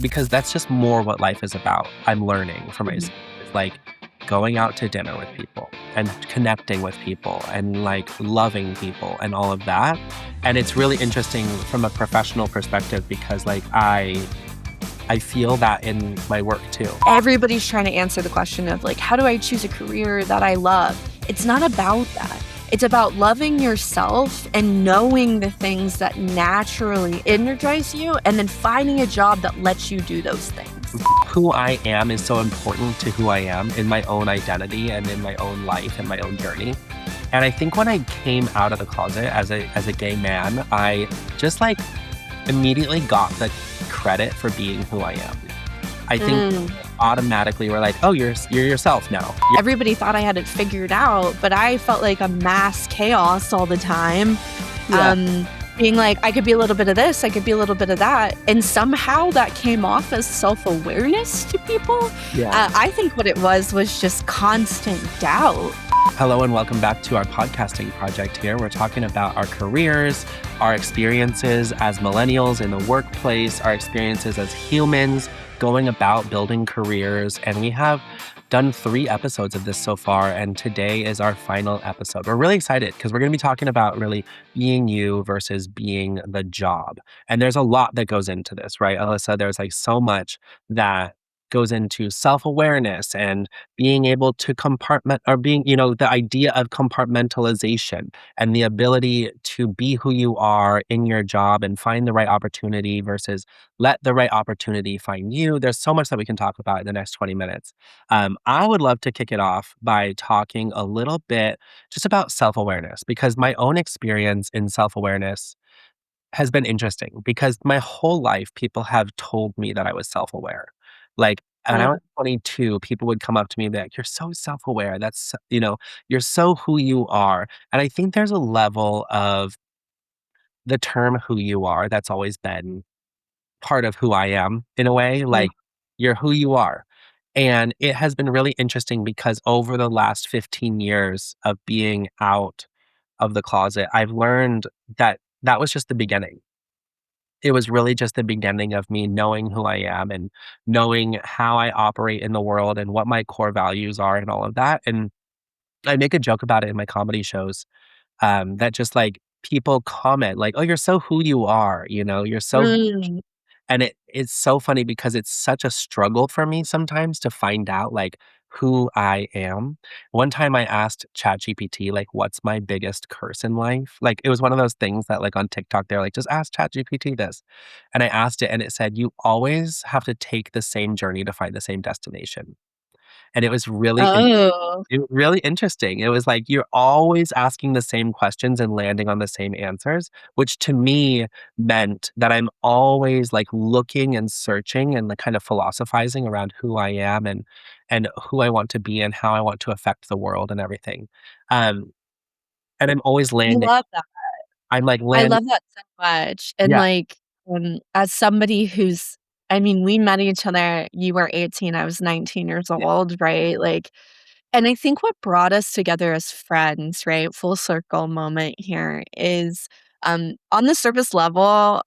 because that's just more what life is about. I'm learning for Mhm. myself. It's like going out to dinner with people and connecting with people and like loving people and all of that. And it's really interesting from a professional perspective because like I feel that in my work too. Everybody's trying to answer the question of like, how do I choose a career that I love? It's not about that. It's about loving yourself and knowing the things that naturally energize you and then finding a job that lets you do those things. Who I am is so important to who I am in my own identity and in my own life and my own journey. And I think when I came out of the closet as a gay man, I just like immediately got the credit for being who I am. I think automatically we're like, oh, you're yourself now. Everybody thought I had it figured out, but I felt like a mass chaos all the time. Being like, I could be a little bit of this, I could be a little bit of that. And somehow that came off as self-awareness to people. I think what it was just constant doubt. Hello and welcome back to our podcasting project here. We're talking about our careers, our experiences as millennials in the workplace, our experiences as humans going about building careers. And we have done 3 episodes of this so far, and today is our final episode. We're really excited because we're going to be talking about really being you versus being the job. And there's a lot that goes into this, right, Alyssa? There's like so much that goes into self-awareness and being able to compartment or being, the idea of compartmentalization and the ability to be who you are in your job and find the right opportunity versus let the right opportunity find you. There's so much that we can talk about in the next 20 minutes. I would love to kick it off by talking a little bit just about self-awareness because my own experience in self-awareness has been interesting because my whole life people have told me that I was self-aware. Like when I was 22, people would come up to me and be like, "You're so self-aware. You're so who you are." And I think there's a level of the term who you are that's always been part of who I am in a way, like you're who you are. And it has been really interesting because over the last 15 years of being out of the closet, I've learned that that was just the beginning. It was really just the beginning of me knowing who I am and knowing how I operate in the world and what my core values are and all of that. And I make a joke about it in my comedy shows, that just like people comment like, "Oh, you're so who you are," "You're so." And it's so funny because it's such a struggle for me sometimes to find out, like, who I am. One time I asked ChatGPT, like, "What's my biggest curse in life?" Like, it was one of those things that, like, on TikTok, they're like, "Just ask ChatGPT this." And I asked it, and it said, "You always have to take the same journey to find the same destination." And it was Oh. really interesting. It was like you're always asking the same questions and landing on the same answers, which to me meant that I'm always like looking and searching and like kind of philosophizing around who I am and who I want to be and how I want to affect the world and everything. Um, and I'm always I landing. love that. I'm like I landing. love that so much, and, Yeah, like, as somebody who's I mean, we met each other you were 18, I was 19 years yeah, old, right? Like and I think what brought us together as friends, right, full circle moment here is, on the surface level,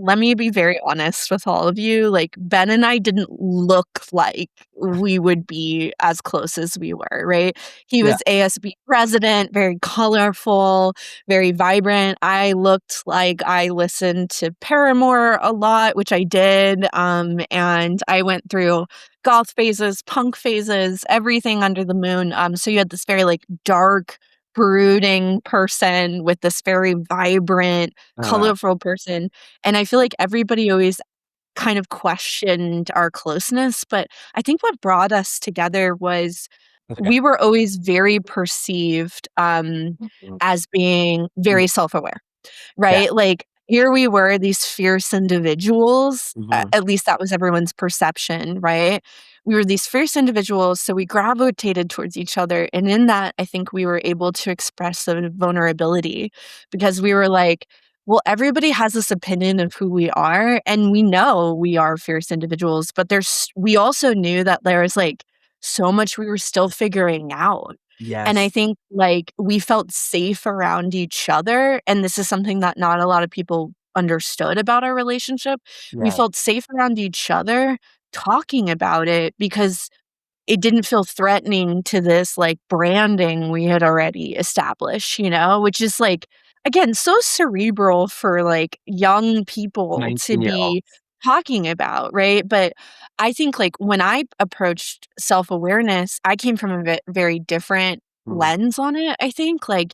let me be very honest with all of you, like, Ben and I didn't look like we would be as close as we were, right? He yeah. was ASB president, very colorful, very vibrant. I looked like I listened to Paramore a lot, which I did, and I went through goth phases, punk phases, everything under the moon. So you had this very like dark, brooding person with this very vibrant, Uh, colorful person. And I feel like everybody always kind of questioned our closeness. But I think what brought us together was okay. we were always very perceived Mhm. as being Mm, very self aware. yeah. Right? Like, here we were, these fierce individuals, Mhm. at least that was everyone's perception, right? We were these fierce individuals, so we gravitated towards each other, and in that, I think we were able to express a vulnerability because we were like, "Well, everybody has this opinion of who we are, and we know we are fierce individuals, but we also knew that there was, like, so much we were still figuring out." And I Yes. think, like, we felt safe around each other, and this is something that not a lot of people understood about our relationship. We Yeah. felt safe around each other talking about it because it didn't feel threatening to this, like, branding we had already established, which is, like, again, so cerebral for, like, young people to 19-year-old. be talking about, right? But I think, like, when I approached self-awareness, I came from a very different Mm, lens on it, I think, like,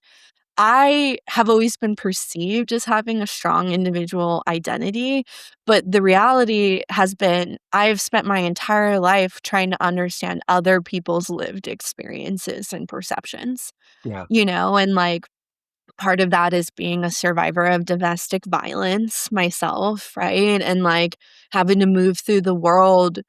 I have always been perceived as having a strong individual identity, but the reality has been I've spent my entire life trying to understand other people's lived experiences and perceptions, yeah. and like part of that is being a survivor of domestic violence myself, right? And like having to move through the world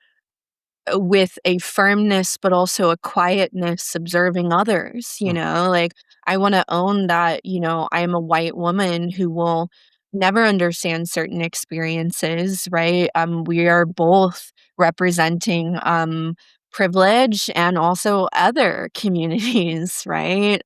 with a firmness, but also a quietness observing others, Mm, like, I wanna own that, I am a white woman who will never understand certain experiences, right? We are both representing, privilege and also other communities, right,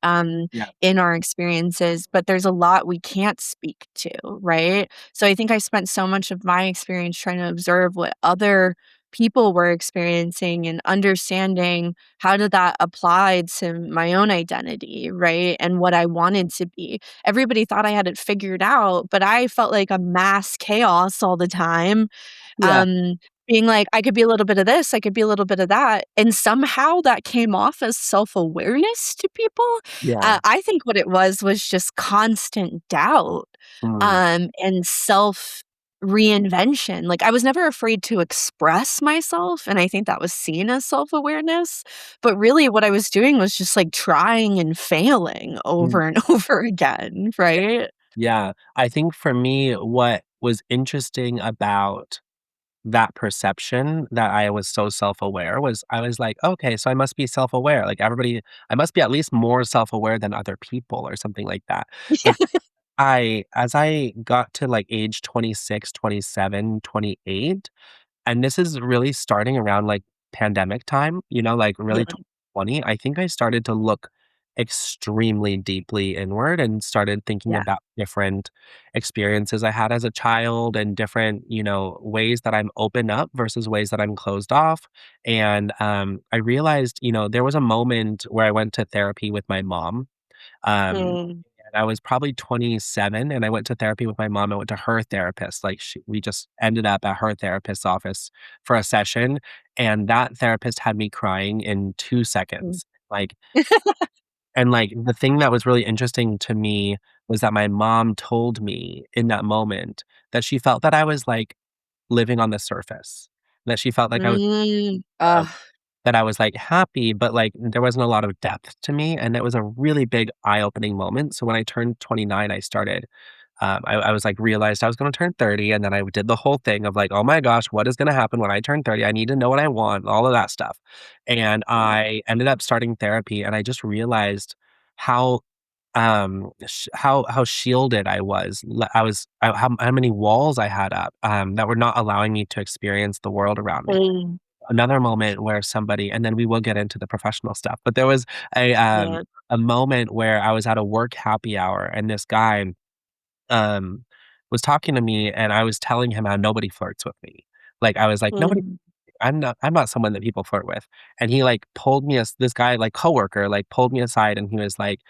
yeah. in our experiences, but there's a lot we can't speak to, right? So I think I spent so much of my experience trying to observe what other people were experiencing and understanding how did that apply to my own identity, right? And what I wanted to be. Everybody thought I had it figured out, but I felt like a mass chaos all the time. Yeah. Um, being like, I could be a little bit of this, I could be a little bit of that. And somehow that came off as self awareness to people. Yeah. I think what it was just constant doubt Mm, and self reinvention. Like, I was never afraid to express myself, and I think that was seen as self-awareness, but really what I was doing was just, like, trying and failing mm. over and over again, right? Yeah. I think for me, what was interesting about that perception that I was so self-aware was I was like, "Okay, so I must be self-aware, like, everybody I must be at least more self-aware than other people," or something like that. But I as I got to, like, age 26, 27, 28. And this is really starting around, like, pandemic time, like, really Yeah. 2020, I think I started to look extremely deeply inward and started thinking Yeah. about different experiences I had as a child and different, ways that I'm open up versus ways that I'm closed off, and, I realized, there was a moment where I went to therapy with my mom, um, Mm, and I was probably 27, and I went to therapy with my mom. I went to her therapist. Like, we just ended up at her therapist's office for a session, and that therapist had me crying in 2 mm. seconds. Like like, the thing that was really interesting to me was that my mom told me in that moment that she felt that I was, like, living on the surface, that she felt like I was, Mm. um that I was, like, happy, but, like, there wasn't a lot of depth to me, and it was a really big eye-opening moment. So when I turned 29, I started, I was, like, realized I was gonna turn 30, and then I did the whole thing of, like, "Oh my gosh, what is gonna happen when I turn 30? I need to know what I want," all of that stuff. And I ended up starting therapy, and I just realized how, how shielded I was. How many walls I had up, that were not allowing me to experience the world around me. Mm. Another moment where somebody and then we will get into the professional stuff, but there was Yeah. a moment where I was at a work happy hour and this guy, um, was talking to me and I was telling him how nobody flirts with me. Like, I was like, "Nobody Mm. I'm not someone that people flirt with." And he, like, pulled me as this guy, like, coworker, like, pulled me aside and he was like,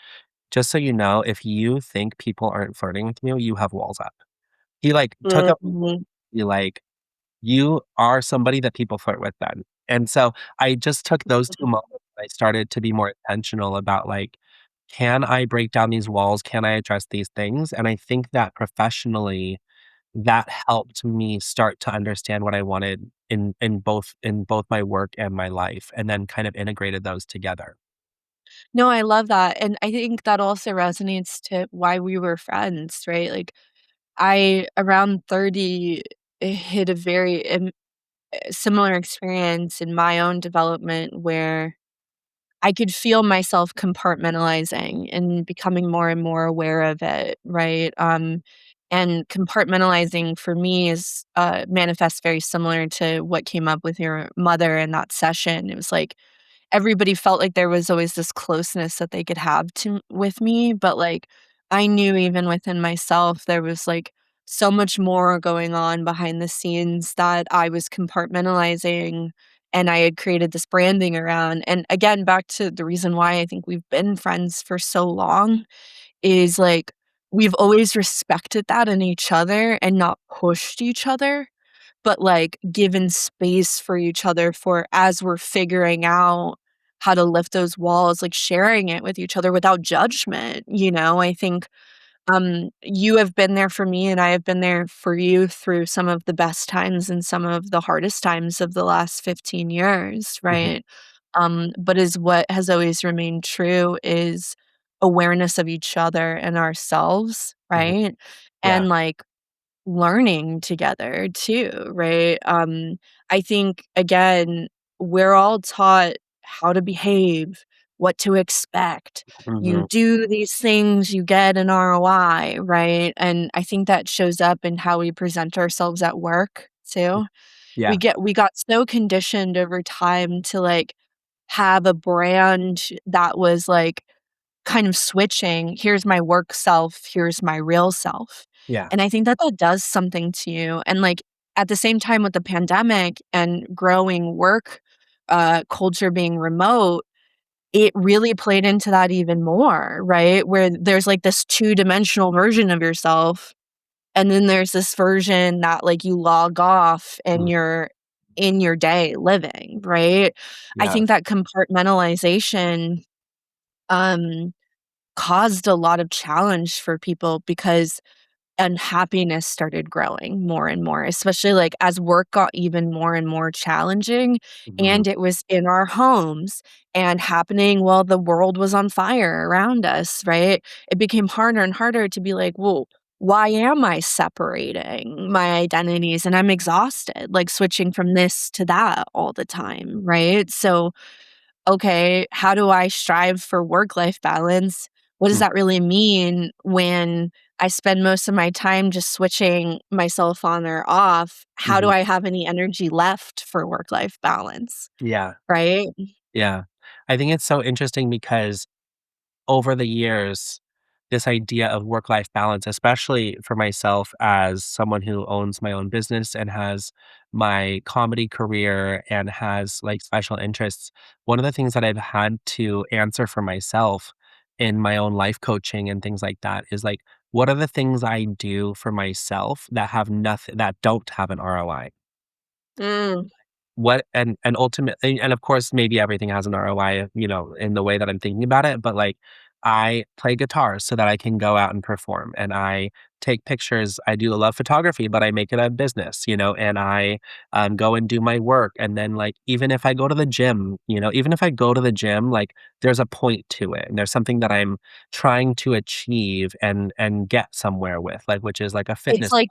"Just so you know, if you think people aren't flirting with you, you have walls up." He, like, took up Mhm. he, like you are somebody that people flirt with then. And so I just took those 2 moments, I started to be more intentional about, like, can I break down these walls? Can I address these things? And I think that professionally, that helped me start to understand what I wanted in both my work and my life, and then kind of integrated those together. No, I love that, and I think that also resonates to why we were friends, right? Like, I, around 30, hit a very, similar experience in my own development where I could feel myself compartmentalizing and becoming more and more aware of it, right? And compartmentalizing for me is manifests very similar to what came up with your mother in that session. It was like everybody felt like there was always this closeness that they could have to with me, but like I knew even within myself there was like so much more going on behind the scenes that I was compartmentalizing and I had created this branding around. And again, back to the reason why I think we've been friends for so long is like we've always respected that in each other and not pushed each other, but like given space for each other for as we're figuring out how to lift those walls, like sharing it with each other without judgment. I think you have been there for me and I have been there for you through some of the best times and some of the hardest times of the last 15 years, Mhm. right? But is what has always remained true is awareness of each other and ourselves, Mhm. right? Yeah. And like learning together too, right? I think again, we're all taught how to behave, what to expect. You Mhm. do these things, you get an ROI, right? And I think that shows up in how we present ourselves at work too. We Yeah. get we got so conditioned over time to like have a brand that was like kind of switching, here's my work self, here's my real self. Yeah. And I think that that does something to you. And like at the same time with the pandemic and growing work culture being remote, it really played into that even more, right? Where there's like this two-dimensional version of yourself. And then there's this version that like you log off and Mm. you're in your day living, right? I Yeah. think that compartmentalization um caused a lot of challenge for people because unhappiness started growing more and more, especially like as work got even more and more challenging Mhm. and it was in our homes and happening while the world was on fire around us, right? It became harder and harder to be like, well, why am I separating my identities? And I'm exhausted, like switching from this to that all the time, right? So okay, how do I strive for work-life balance? What does Mm. that really mean when I spend most of my time just switching myself on or off? How do Mhm. I have any energy left for work-life balance, Yeah. right? Yeah. I think it's so interesting because over the years, this idea of work life balance, especially for myself as someone who owns my own business and has my comedy career and has like special interests, one of the things that I've had to answer for myself in my own life coaching and things like that is like, what are the things I do for myself that have nothing, that don't have an ROI? Mm. What and ultimately and of course, maybe everything has an ROI, in the way that I'm thinking about it, but, like, I play guitar so that I can go out and perform, and I take pictures. I do love photography, but I make it a business, and I, go and do my work, and then, like, even if I go to the gym, even if I go to the gym, like, there's a point to it, and there's something that I'm trying to achieve and get somewhere with, like, which is, like, a It's fitness. like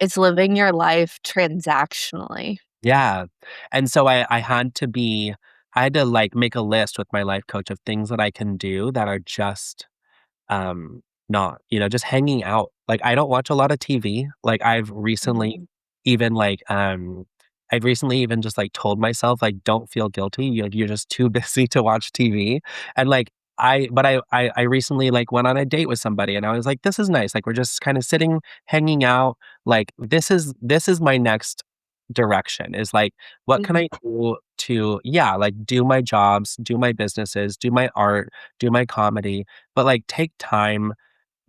it's living your life transactionally. Yeah, and so I had to, like, make a list with my life coach of things that I can do that are just, not, just hanging out. Like, I don't watch a lot of TV. Like, Mhm. even, like, I've recently even just, like, told myself, like, "Don't feel guilty. You're just too busy to watch TV." And, like, I recently, like, went on a date with somebody, and I was like, "This is nice." Like, we're just kinda sitting, hanging out. Like, this is my next direction, is, like, what can Mhm. I do to, yeah, like, do my jobs, do my businesses, do my art, do my comedy, but, like, take time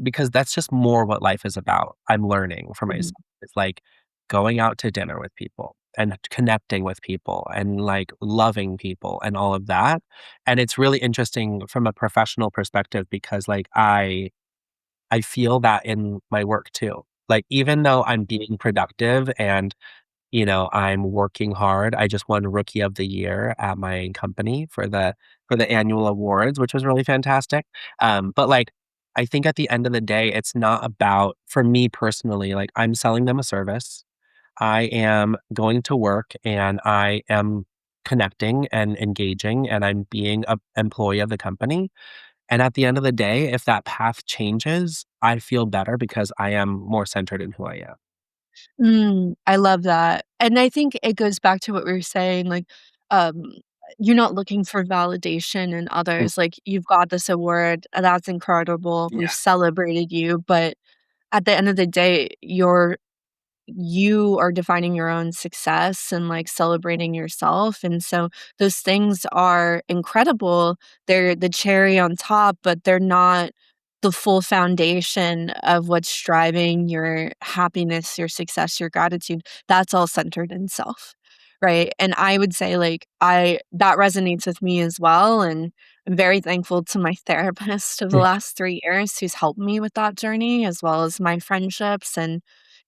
because that's just more what life is about. I'm learning for Mhm. myself. It's like going out to dinner with people and connecting with people and like loving people and all of that. And it's really interesting from a professional perspective because like I feel that in my work too. Like even though I'm being productive and I'm working hard. I just won Rookie of the Year at my company for the annual awards, which was really fantastic. But like, I think at the end of the day, it's not about for me personally. Like, I'm selling them a service. I am going to work, and I am connecting and engaging, and I'm being a employee of the company. And at the end of the day, if that path changes, I feel better because I am more centered in who I am. I love that, and I think it goes back to what we were saying, like, um, you're not looking for validation in Mm. others, like, you've got this award, that's incredible, we've Yeah. celebrated you, but at the end of the day, you are defining your own success and, like, celebrating yourself, and so those things are incredible. They're the cherry on top, but they're not the full foundation of what's driving your happiness, your success, your gratitude. That's all centered in self, right? And I would say, like, I that resonates with me as well, and I'm very thankful to my therapist of the Yeah. last 3 years who's helped me with that journey, as well as my friendships. And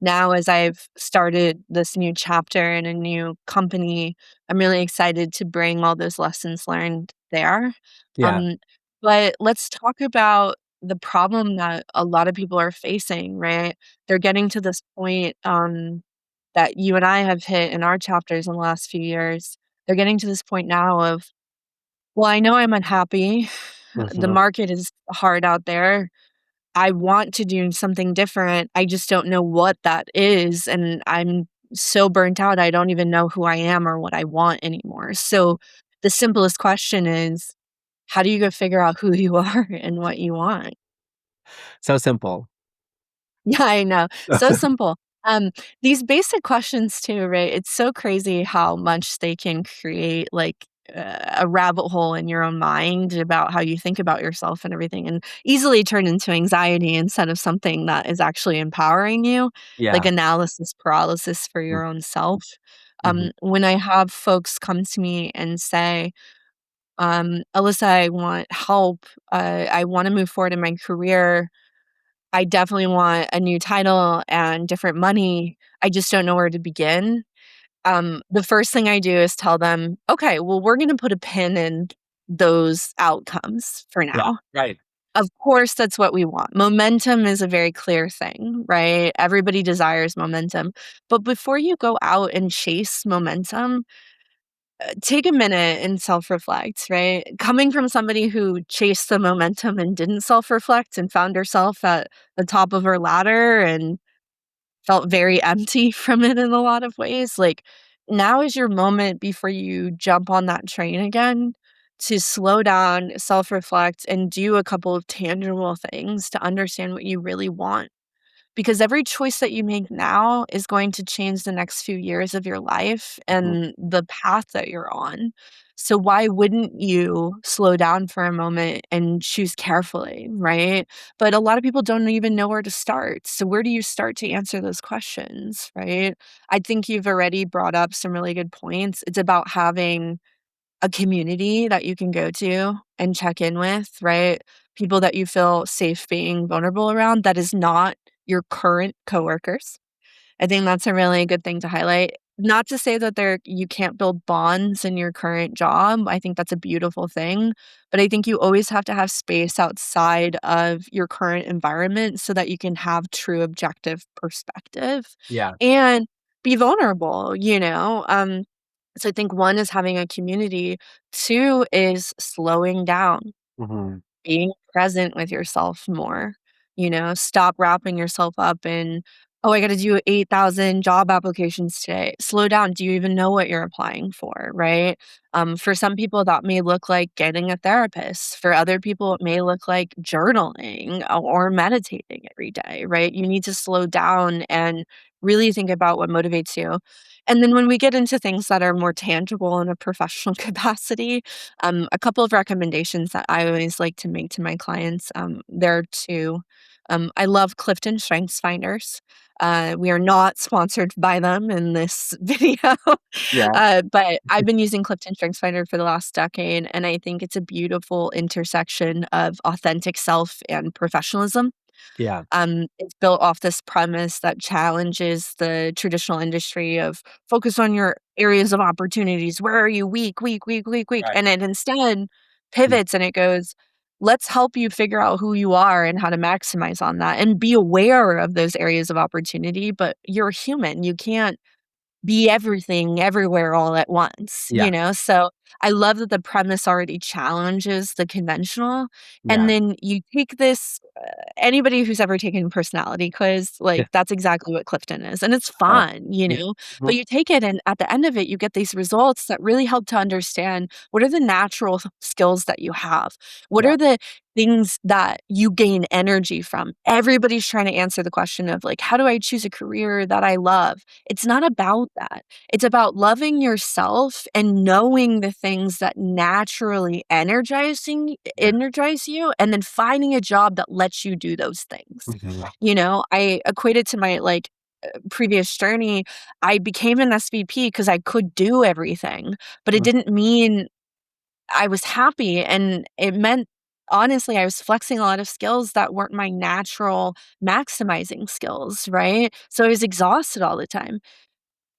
now as I've started this new chapter in a new company, I'm really excited to bring all those lessons learned there. Yeah. Um, but let's talk about the problem that a lot of people are facing, right? They're getting to this point, that you and I have hit in our chapters in the last few years. They're getting to this point now of, well, I know I'm unhappy. The Mhm. market is hard out there. I want to do something different. I just don't know what that is, and I'm so burnt out, I don't even know who I am or what I want anymore. So, the simplest question is, how do you go figure out who you are and what you want? So simple. Yeah, I know. So simple. Um, these basic questions too, right? It's so crazy how much they can create like a rabbit hole in your own mind about how you think about yourself and everything, and easily turn into anxiety instead of something that is actually empowering you, like Yeah. analysis paralysis for Mm, your own self. mhm. When I have folks come to me and say, Alyssa, I want help. I want to move forward in my career. I definitely want a new title and different money. I just don't know where to begin. The first thing I do is tell them, okay, well, we're going to put a pin in those outcomes for Yeah, now. right. Of course, that's what we want. Momentum is a very clear thing, right? Everybody desires momentum. But before you go out and chase momentum, take a minute and self reflect, right? Coming from somebody who chased the momentum and didn't self reflect and found herself at the top of her ladder and felt very empty from it in a lot of ways, like, now is your moment before you jump on that train again to slow down, self reflect, and do a couple of tangible things to understand what you really want, because every choice that you make now is going to change the next few years of your life Mhm. and the path that you're on. So why wouldn't you slow down for a moment and choose carefully, right? But a lot of people don't even know where to start. So where do you start to answer those questions, right? I think you've already brought up some really good points. It's about having a community that you can go to and check in with, right? People that you feel safe being vulnerable around that is not your current coworkers. I think that's a really good thing to highlight. Not to say that you can't build bonds in your current job. I think that's a beautiful thing, but I think you always have to have space outside of your current environment so that you can have true objective perspective Yeah. and be vulnerable, you know? So I think 1 is having a community, 2 is slowing down. Mhm. Being present with yourself more, you know, stop wrapping yourself up in, "Oh, I gotta do 8,000 job applications today." Slow down, do you even know what you're applying for, right? For some people, that may look like getting a therapist. For other people, it may look like journaling or meditating every day, right? You need to slow down and really think about what motivates you. And then when we get into things that are more tangible in a professional capacity, a couple of recommendations that I always like to make to my clients, there are 2. I love CliftonStrengths finders. We are not sponsored by them in this video, Yeah. but I've been using Clifton Strengths Finder for the last decade, and I think it's a beautiful intersection of authentic self and professionalism. Yeah. It's built off this premise that challenges the traditional industry of focus on your areas of opportunities. Where are you weak, weak, weak, weak, weak? Right. And it instead Mm. pivots and it goes, let's help you figure out who you are and how to maximize on that and be aware of those areas of opportunity. But you're human. You can't be everything everywhere all at once, Yeah. you know? So I love that the premise already challenges the conventional. And Yeah. then you take this, anybody who's ever taken personality quiz, Yeah. like, that's exactly what Clifton is, and it's Uh, fun, you yeah. know? But Mhm. you take it, and at the end of it, you get these results that really help to understand what are the natural skills that you have? What Yeah. are the things that you gain energy from? Everybody's trying to answer the question of, like, "How do I choose a career that I love?" It's not about that. It's about loving yourself and knowing the things that naturally Yeah. energize you, and then finding a job that lets you do those things. Mhm. You know, I equate it to my, like, previous journey. I became an SVP because I could do everything, but it Mm. didn't mean I was happy, and it meant honestly, I was flexing a lot of skills that weren't my natural maximizing skills, right? So I was exhausted all the time.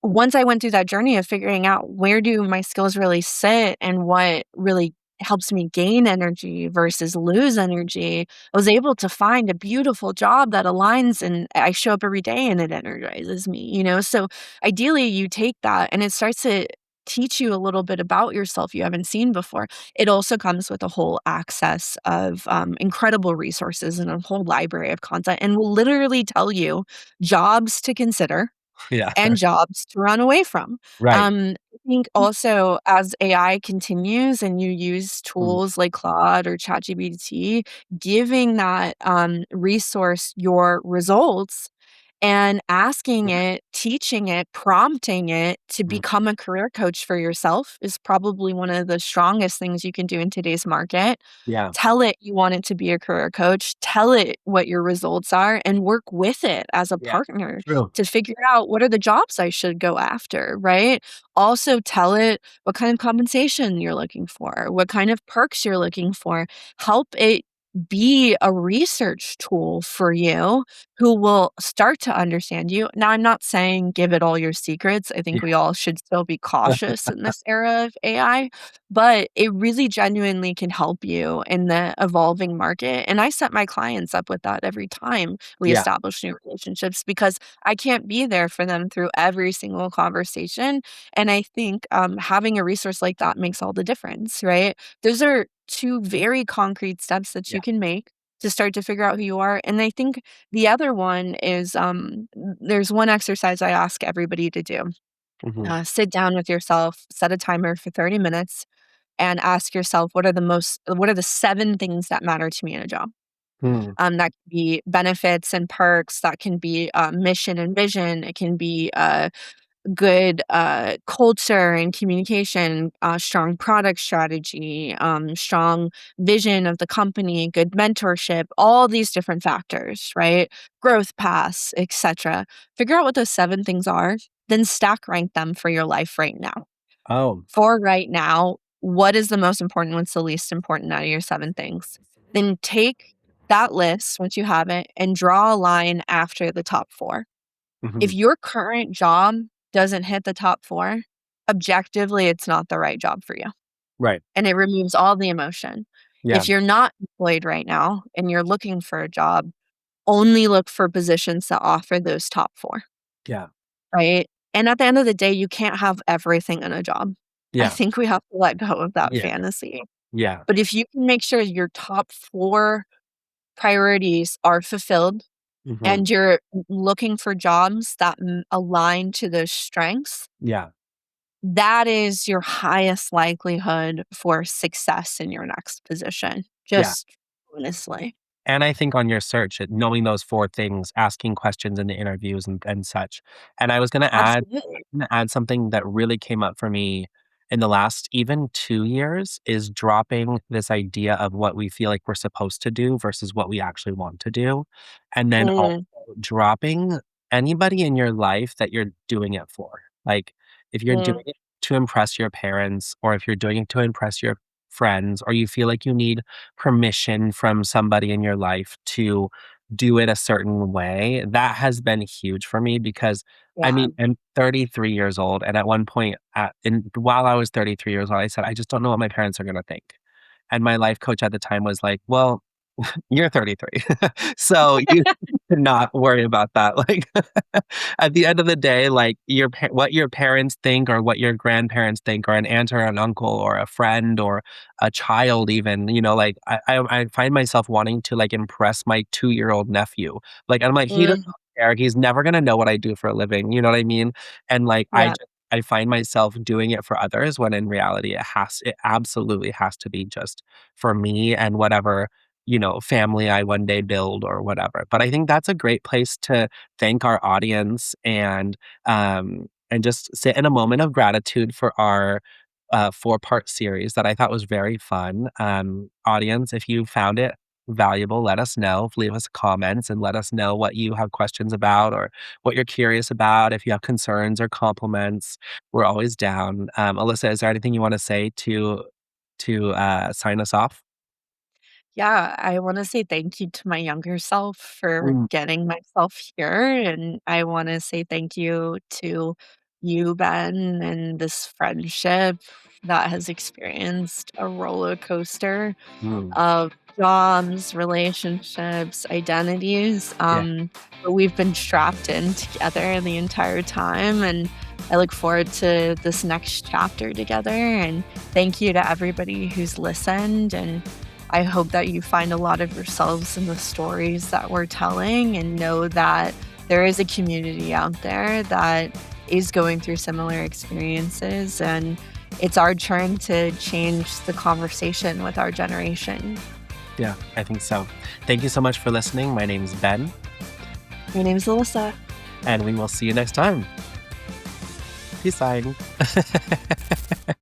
Once I went through that journey of figuring out where do my skills really sit and what really helps me gain energy versus lose energy, I was able to find a beautiful job that aligns and I show up every day and it energizes me, you know? So ideally, you take that and it starts to teach you a little bit about yourself you haven't seen before. It also comes with a whole access of incredible resources and a whole library of content and will literally tell you jobs to consider Yeah. and jobs to run away from. Right. I think also as AI continues and you use Mhm. tools like Claude or ChatGPT, giving that resource your results and asking Right. it, teaching it, prompting it to Mhm. become a career coach for yourself is probably one of the strongest things you can do in today's market. Yeah. Tell it you want it to be a career coach, tell it what your results are, and work with it as a Yeah. partner True. to figure out what are the jobs I should go after, right? Also, tell it what kind of compensation you're looking for, what kind of perks you're looking for. Help it be a research tool for you who will start to understand you. Now, I'm not saying give it all your secrets. I think Yeah. we all should still be cautious in this era of AI, but it really genuinely can help you in the evolving market. And I set my clients up with that every time we Yeah. establish new relationships because I can't be there for them through every single conversation. And I think having a resource like that makes all the difference, right? Those are two very concrete steps that Yeah. you can make to start to figure out who you are. And I think the other one is there's one exercise I ask everybody to do. Mhm. Sit down with yourself, set a timer for 30 minutes, and ask yourself what are the 7 things that matter to me in a job? Mm. That can be benefits and perks, that can be mission and vision, it can be good culture and communication, strong product strategy, strong vision of the company, good mentorship, all these different factors, right? Growth paths, etc. Figure out what those 7 things are, then stack rank them for your life right now. Oh. For right now, what is the most important? What's the least important out of your 7 things? Then take that list once you have it and draw a line after the top 4. If Mhm. your current job doesn't hit the top 4, objectively, it's not the right job for you, Right. and it removes all the emotion. Yeah. If you're not employed right now and you're looking for a job, only look for positions that offer those top 4, Yeah. right? And at the end of the day, you can't have everything in a job. I Yeah. think we have to let go of that Yeah. fantasy. Yeah. But if you can make sure your top 4 priorities are fulfilled Mhm. and you're looking for jobs that align to those strengths, Yeah. that is your highest likelihood for success in your next position, Yeah. just honestly. And I think on your search, knowing those 4 things, asking questions in the interviews and such. And I was Absolutely. gonna add something that really came up for me in the last even 2 years is dropping this idea of what we feel like we're supposed to do versus what we actually want to do. And then also Mm, dropping anybody in your life that you're doing it for. Like, if you're mm, doing it to impress your parents, or if you're doing it to impress your friends, or you feel like you need permission from somebody in your life to do it a certain way, that has been huge for me because I yeah. mean, I'm 33 years old, and at one point, while I was 33 years old, I said, "I just don't know what my parents are gonna think." And my life coach at the time was like, "Well, You're 33. So you should not worry about that. Like, at the end of the day, like, what your parents think or what your grandparents think or an aunt or an uncle or a friend or a child even, like, I find myself wanting to, like, impress my two-year-old nephew. Like, I'm like, "He doesn't Mm, care. He's never gonna know what I do for a living." You know what I mean? And, like, yeah. I find myself doing it for others when in reality it absolutely has to be just for me and whatever family I one day build or whatever. But I think that's a great place to thank our audience and just sit in a moment of gratitude for our four-part series that I thought was very fun. Audience, if you found it valuable, let us know. Leave us comments and let us know what you have questions about or what you're curious about. If you have concerns or compliments, we're always down. Alyssa, is there anything you want to say to sign us off? Yeah, I wanna say thank you to my younger self for Mm, getting myself here, and I wanna say thank you to you, Ben, and this friendship that has experienced a roller coaster mm. of jobs, relationships, identities, Yeah. but we've been strapped in together the entire time, and I look forward to this next chapter together, and thank you to everybody who's listened, and I hope that you find a lot of yourselves in the stories that we're telling and know that there is a community out there that is going through similar experiences, and it's our turn to change the conversation with our generation. Yeah, I think so. Thank you so much for listening. My name's Ben, My name's Alyssa. and we will see you next time. Peace sign.